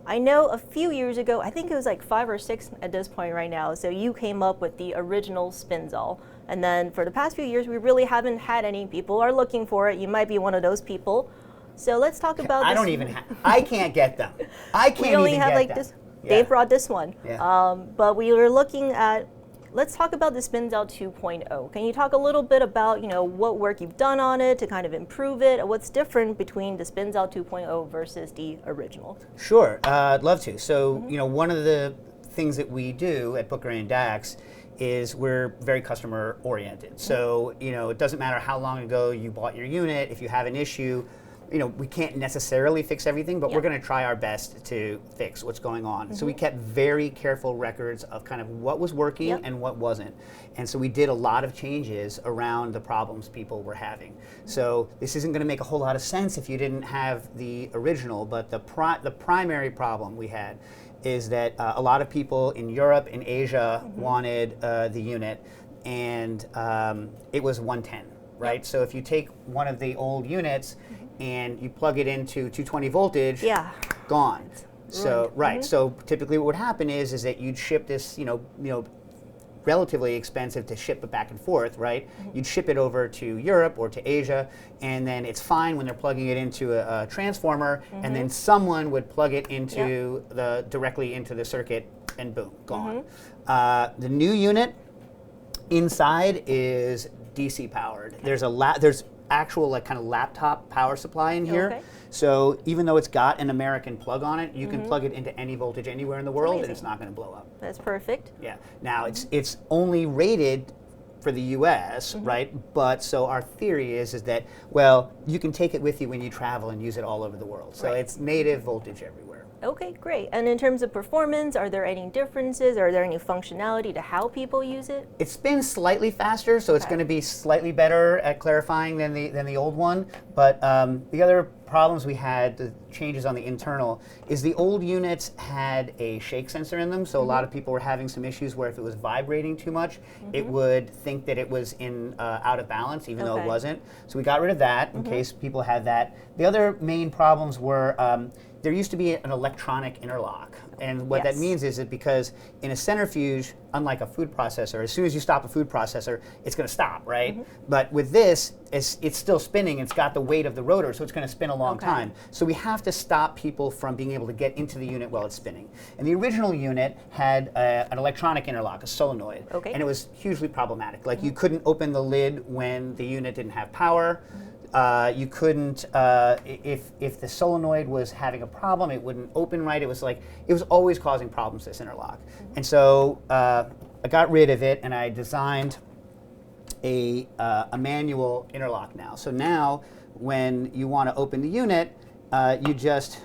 I know a few years ago, I think it was like 5 or 6 at this point right now, so you came up with the original Spinzall. And then for the past few years, we really haven't had any. People are looking for it. You might be one of those people. So let's talk about I this. don't even have, I can't get them. I can't We only even have get like them. this. Yeah. Dave brought this one. Yeah. But we were looking at, let's talk about the Spinzall 2.0. Can you talk a little bit about, what work you've done on it to kind of improve it? What's different between the Spinzall 2.0 versus the original? Sure, I'd love to. So, one of the things that we do at Booker and Dax is we're very customer oriented. So, it doesn't matter how long ago you bought your unit. If you have an issue, we can't necessarily fix everything, but we're going to try our best to fix what's going on. So we kept very careful records of kind of what was working and what wasn't. And so we did a lot of changes around the problems people were having. So this isn't going to make a whole lot of sense if you didn't have the original, but the primary problem we had is that a lot of people in Europe and Asia wanted the unit, and it was 110, right? Yep. So if you take one of the old units and you plug it into 220 voltage, gone. So so typically what would happen is that you'd ship this, relatively expensive to ship it back and forth, right? You'd ship it over to Europe or to Asia, and then it's fine when they're plugging it into a transformer, and then someone would plug it into directly into the circuit, and boom, gone. The new unit inside is DC powered. There's actual like kind of laptop power supply in here. Okay. So even though it's got an American plug on it, you can plug it into any voltage anywhere in the world, and it's not going to blow up. That's perfect. Yeah. Now it's only rated for the U.S., right? But so our theory is that, well, you can take it with you when you travel and use it all over the world. So it's native voltage everywhere. Okay, great. And in terms of performance, are there any differences? Are there any functionality to how people use it? It spins slightly faster, so it's going to be slightly better at clarifying than the old one. But the other problems we had, the changes on the internal, is the old units had a shake sensor in them, so a lot of people were having some issues where if it was vibrating too much, it would think that it was out of balance, even though it wasn't. So we got rid of that in case people had that. The other main problems were there used to be an electronic interlock. And what that means is that because in a centrifuge, unlike a food processor, as soon as you stop a food processor, it's going to stop, right? But with this, it's still spinning. It's got the weight of the rotor, so it's going to spin a long time. So we have to stop people from being able to get into the unit while it's spinning. And the original unit had an electronic interlock, a solenoid, and it was hugely problematic. Like you couldn't open the lid when the unit didn't have power. You couldn't, if the solenoid was having a problem, it wouldn't open right. It was always causing problems, this interlock. And so I got rid of it, and I designed a manual interlock now. So now when you want to open the unit, you just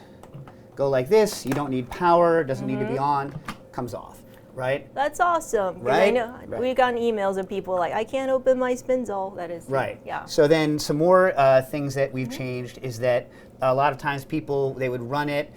go like this. You don't need power, doesn't need to be on, comes off. Right? That's awesome. Right? I know we've gotten emails of people like, I can't open my Spinzall. That is yeah. So then some more things that we've changed is that a lot of times people, they would run it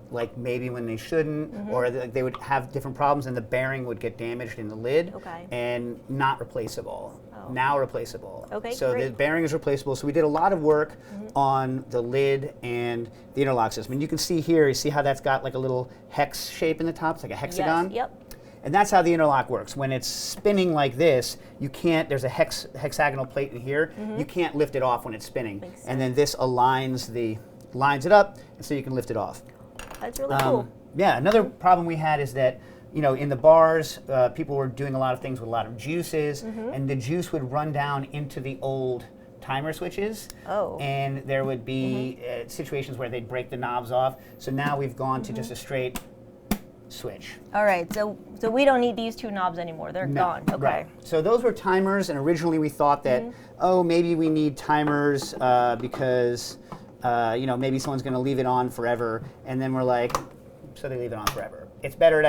like maybe when they shouldn't, or they would have different problems, and the bearing would get damaged in the lid and not replaceable. Now replaceable. Okay, so great. the bearing is replaceable. So we did a lot of work on the lid and the interlock system. And you can see here, you see how that's got like a little hex shape in the top? It's like a hexagon. Yes, yep. And that's how the interlock works. When it's spinning like this, you can't, there's a hexagonal plate in here, you can't lift it off when it's spinning. And then this lines it up, and so you can lift it off. That's really cool. Yeah, another problem we had is that, in the bars, people were doing a lot of things with a lot of juices, and the juice would run down into the old timer switches, and there would be situations where they'd break the knobs off. So now we've gone to just a straight switch. All right, so we don't need these two knobs anymore. They're gone. Okay. Right. So those were timers, and originally we thought that, maybe we need timers because, maybe someone's going to leave it on forever, and then we're like, so they leave it on forever. It's better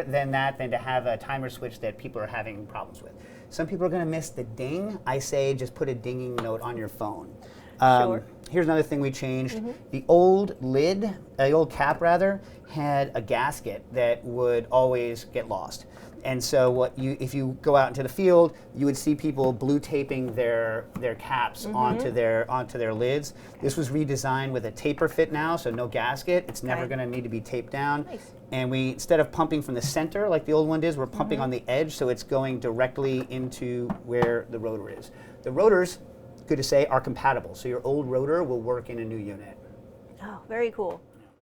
than that than to have a timer switch that people are having problems with. Some people are going to miss the ding. I say just put a dinging note on your phone. Sure. Here's another thing we changed. The old lid, the old cap rather, had a gasket that would always get lost. And so if you go out into the field, you would see people blue taping their caps onto their lids. This was redesigned with a taper fit now, so no gasket. It's never going to need to be taped down. Nice. And we, instead of pumping from the center like the old one is, we're pumping on the edge, so it's going directly into where the rotor is. The rotors, good to say, are compatible. So your old rotor will work in a new unit. Oh, very cool.